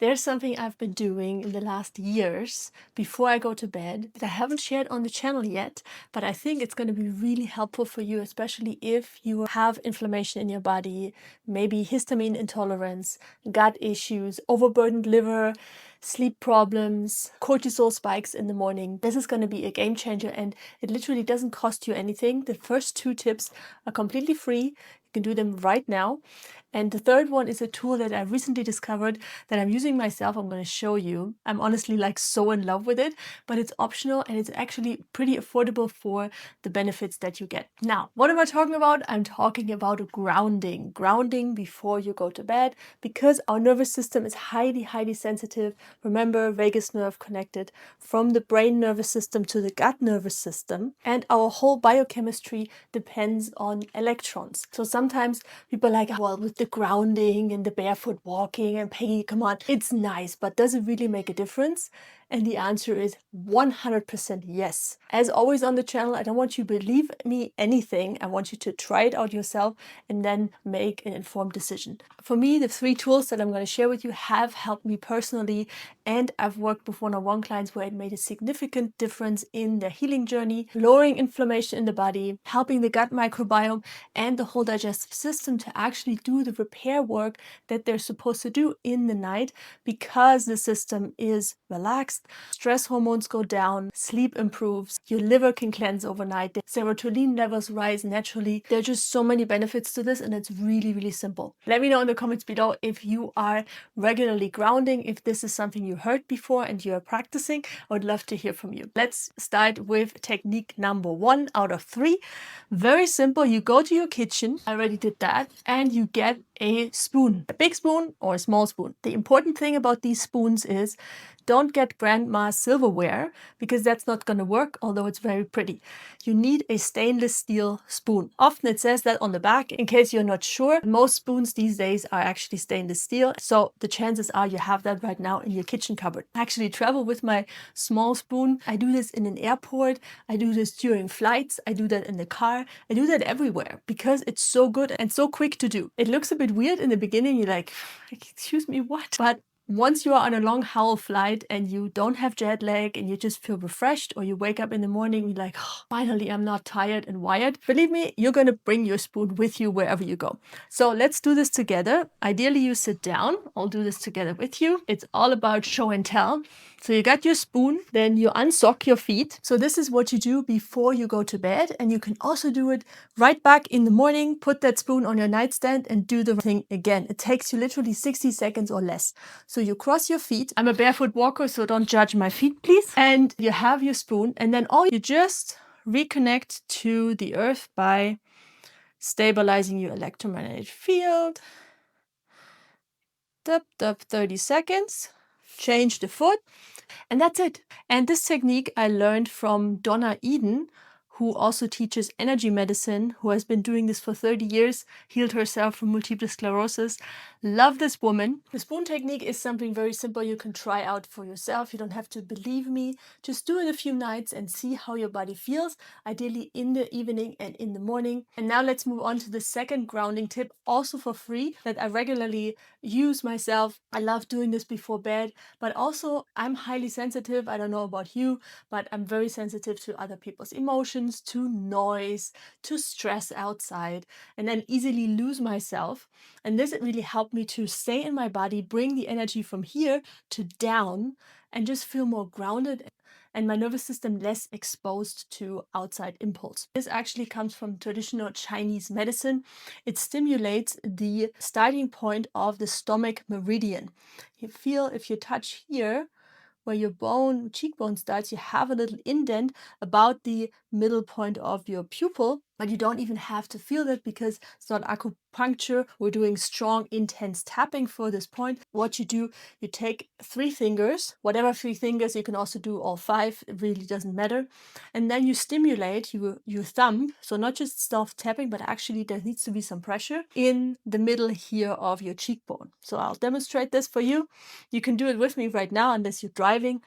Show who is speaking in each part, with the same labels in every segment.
Speaker 1: There's something I've been doing in the last years before I go to bed that I haven't shared on the channel yet, but I think it's going to be really helpful for you, especially if you have inflammation in your body, maybe histamine intolerance, gut issues, overburdened liver, sleep problems, cortisol spikes in the morning. This is going to be a game changer, and it literally doesn't cost you anything. The first two tips are completely free. You can do them right now. And the third one is a tool that I recently discovered that I'm using myself. I'm going to show you. I'm honestly like so in love with it, but it's optional and it's actually pretty affordable for the benefits that you get. Now, what am I talking about? I'm talking about grounding. Grounding before you go to bed, because our nervous system is highly sensitive. Remember, vagus nerve connected from the brain nervous system to the gut nervous system, and our whole biochemistry depends on electrons. So sometimes people are like, well, with the grounding and the barefoot walking and Peggy, come on, it's nice, but does it really make a difference? And the answer is 100% yes. As always on the channel, I don't want you to believe me anything. I want you to try it out yourself and then make an informed decision. For me, the 3 tools that I'm going to share with you have helped me personally, and I've worked with one-on-one clients where it made a significant difference in their healing journey, lowering inflammation in the body, helping the gut microbiome and the whole digestive system to actually do the repair work that they're supposed to do in the night, because the system is relaxed. Stress hormones go down, sleep improves, your liver can cleanse overnight, the serotonin levels rise naturally. There are just so many benefits to this, and it's really simple. Let me know in the comments below if you are regularly grounding, if this is something you heard before and you are practicing. I would love to hear from you. Let's start with technique number 1 out of 3. Very simple. You go to your kitchen, I already did that, and you get a spoon, a big spoon or a small spoon. The important thing about these spoons is don't get grandma's silverware, because that's not going to work, although it's very pretty. You need a stainless steel spoon. Often it says that on the back, in case you're not sure. Most spoons these days are actually stainless steel, so the chances are you have that right now in your kitchen cupboard. I actually travel with my small spoon. I do this in an airport, I do this during flights, I do that in the car, I do that everywhere, because it's so good and so quick to do. It looks a bit weird in the beginning, you're like, excuse me, what? But once you are on a long haul flight and you don't have jet lag and you just feel refreshed, or you wake up in the morning, you're like, oh, finally, I'm not tired and wired. Believe me, you're going to bring your spoon with you wherever you go. So let's do this together. Ideally, you sit down. I'll do this together with you. It's all about show and tell. So you got your spoon, then you unsock your feet. So this is what you do before you go to bed. And you can also do it right back in the morning. Put that spoon on your nightstand and do the thing again. It takes you literally 60 seconds or less. So you cross your feet. I'm a barefoot walker, so don't judge my feet, please. And you have your spoon, and then you just reconnect to the earth by stabilizing your electromagnetic field. 30 seconds. Change the foot, and that's it. And this technique I learned from Donna, who also teaches energy medicine, who has been doing this for 30 years, healed herself from multiple sclerosis. Love this woman. The spoon technique is something very simple you can try out for yourself. You don't have to believe me. Just do it a few nights and see how your body feels, ideally in the evening and in the morning. And now let's move on to the second grounding tip, also for free, that I regularly use myself. I love doing this before bed, but also I'm highly sensitive. I don't know about you, but I'm very sensitive to other people's emotions, to noise, to stress outside, and then easily lose myself. And this really helped me to stay in my body, bring the energy from here to down, and just feel more grounded, and my nervous system less exposed to outside impulse. This actually comes from traditional Chinese medicine. It stimulates the starting point of the stomach meridian. You feel, if you touch here, where your cheekbone starts, you have a little indent about the middle point of your pupil, but you don't even have to feel that, because it's not acupuncture. We're doing strong, intense tapping for this point. What you do, you take 3 fingers, whatever 3 fingers, you can also do all 5, it really doesn't matter. And then you stimulate your thumb, so not just soft tapping, but actually there needs to be some pressure in the middle here of your cheekbone. So I'll demonstrate this for you. You can do it with me right now, unless you're driving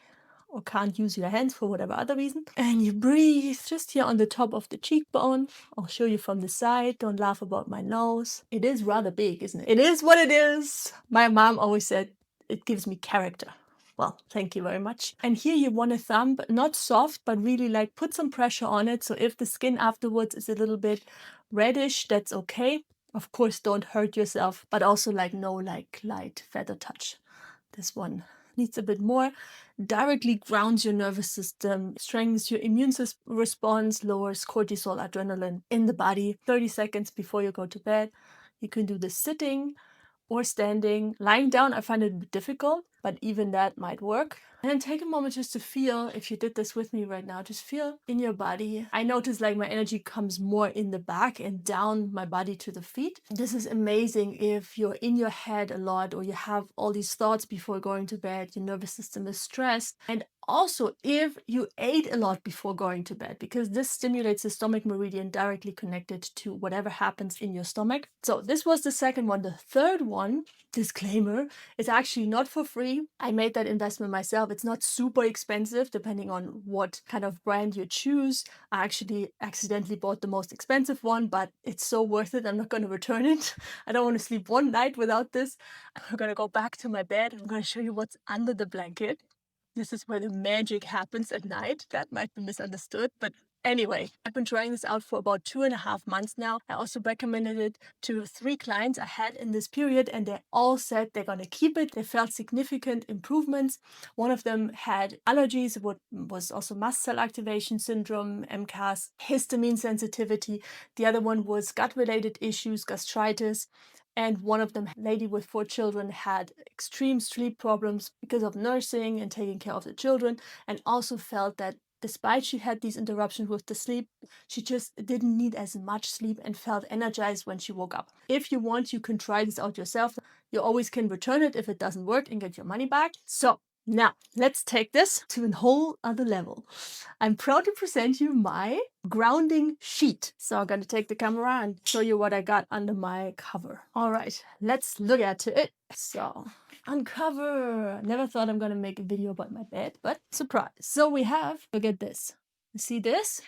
Speaker 1: or can't use your hands for whatever other reason. And you breathe just here on the top of the cheekbone. I'll show you from the side. Don't laugh about my nose. It is rather big, isn't it? It is what it is. My mom always said, it gives me character. Well, thank you very much. And here you want a thumb, not soft, but really like put some pressure on it. So if the skin afterwards is a little bit reddish, that's okay. Of course, don't hurt yourself, but also like no like light feather touch. This one needs a bit more. Directly grounds your nervous system, strengthens your immune response, lowers cortisol, adrenaline in the body. 30 seconds before you go to bed. You can do this sitting or standing. Lying down, I find it a bit difficult, but even that might work. And then take a moment just to feel, if you did this with me right now, just feel in your body. I notice like my energy comes more in the back and down my body to the feet. This is amazing if you're in your head a lot or you have all these thoughts before going to bed, your nervous system is stressed. And also if you ate a lot before going to bed, because this stimulates the stomach meridian directly connected to whatever happens in your stomach. So this was the second one. The third one, disclaimer, is actually not for free. I made that investment myself. It's not super expensive depending on what kind of brand you choose. I actually accidentally bought the most expensive one, but it's so worth it. I'm not going to return it. I don't want to sleep one night without this. I'm going to go back to my bed. I'm going to show you what's under the blanket. This is where the magic happens at night. That might be misunderstood, but anyway, I've been trying this out for about 2.5 months now. I also recommended it to 3 clients I had in this period, and they all said they're going to keep it. They felt significant improvements. One of them had allergies, what was also mast cell activation syndrome, MCAS, histamine sensitivity. The other one was gut-related issues, gastritis. And one of them, a lady with 4 children, had extreme sleep problems because of nursing and taking care of the children, and also felt that despite she had these interruptions with the sleep, she just didn't need as much sleep and felt energized when she woke up. If you want, you can try this out yourself. You always can return it if it doesn't work and get your money back. So now let's take this to a whole other level. I'm proud to present you my grounding sheet. So I'm going to take the camera and show you what I got under my cover. All right, let's look at it. So uncover. Never thought I'm going to make a video about my bed, but surprise. So we have, look at this. You see this?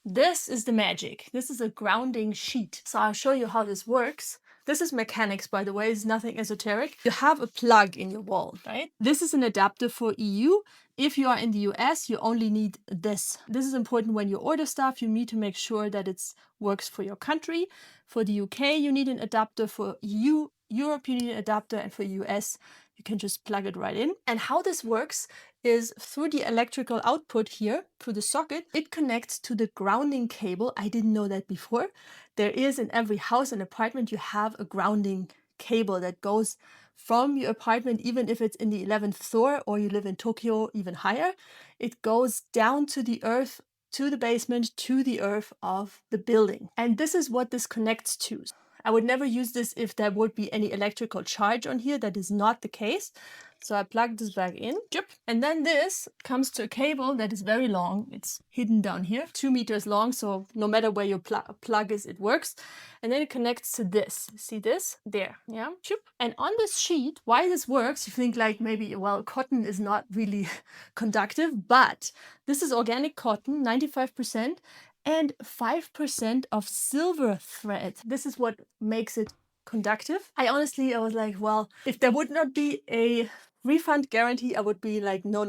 Speaker 1: This is the magic. This is a grounding sheet. So I'll show you how this works. This is mechanics, by the way. It's nothing esoteric. You have a plug in your wall, right? This is an adapter for EU. If you are in the US, you only need this. This is important when you order stuff. You need to make sure that it works for your country. For the UK, you need an adapter. For EU, Europe, you need an adapter. And for US, you can just plug it right in. And how this works is through the electrical output here, through the socket, it connects to the grounding cable. I didn't know that before. There is in every house and apartment, you have a grounding cable that goes from your apartment, even if it's in the 11th floor or you live in Tokyo, even higher. It goes down to the earth, to the basement, to the earth of the building. And this is what this connects to. I would never use this if there would be any electrical charge on here. That is not the case. So I plug this back in, and then this comes to a cable that is very long. It's hidden down here, 2 meters long. So no matter where your plug is, it works. And then it connects to this. See this? There, yeah. And on this sheet, why this works, you think like maybe, well, cotton is not really conductive, but this is organic cotton, 95%. And 5% of silver thread. This is what makes it conductive. I was like, well, if there would not be a refund guarantee, I would be like, no.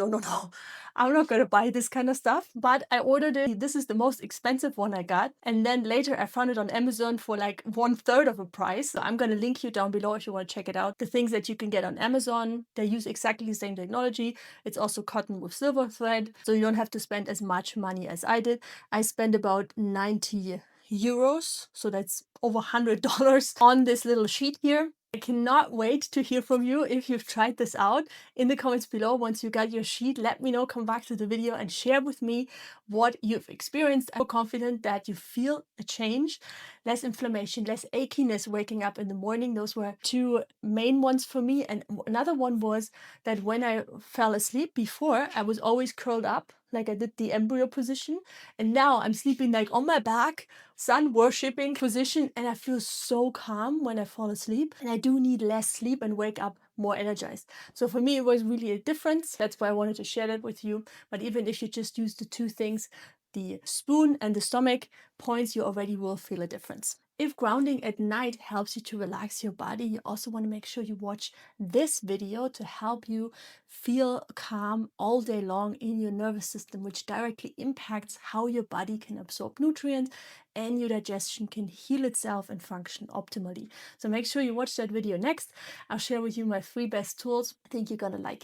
Speaker 1: I'm not going to buy this kind of stuff. But I ordered it. This is the most expensive one I got. And then later I found it on Amazon for like 1/3 of a price. So I'm going to link you down below if you want to check it out. The things that you can get on Amazon, they use exactly the same technology. It's also cotton with silver thread. So you don't have to spend as much money as I did. I spent about 90 euros. So that's over $100 on this little sheet here. I cannot wait to hear from you if you've tried this out. In the comments below, once you got your sheet, let me know, come back to the video and share with me what you've experienced. I'm confident that you feel a change, less inflammation, less achiness waking up in the morning. Those were 2 main ones for me. And another one was that when I fell asleep before, I was always curled up, like I did the embryo position. And now I'm sleeping like on my back, sun worshipping position, and I feel so calm when I fall asleep. And I do need less sleep and wake up more energized. So for me, it was really a difference. That's why I wanted to share that with you. But even if you just use the 2 things, the spoon and the stomach points, you already will feel a difference. If grounding at night helps you to relax your body, you also want to make sure you watch this video to help you feel calm all day long in your nervous system, which directly impacts how your body can absorb nutrients and your digestion can heal itself and function optimally. So make sure you watch that video next. I'll share with you my 3 best tools. I think you're gonna like it.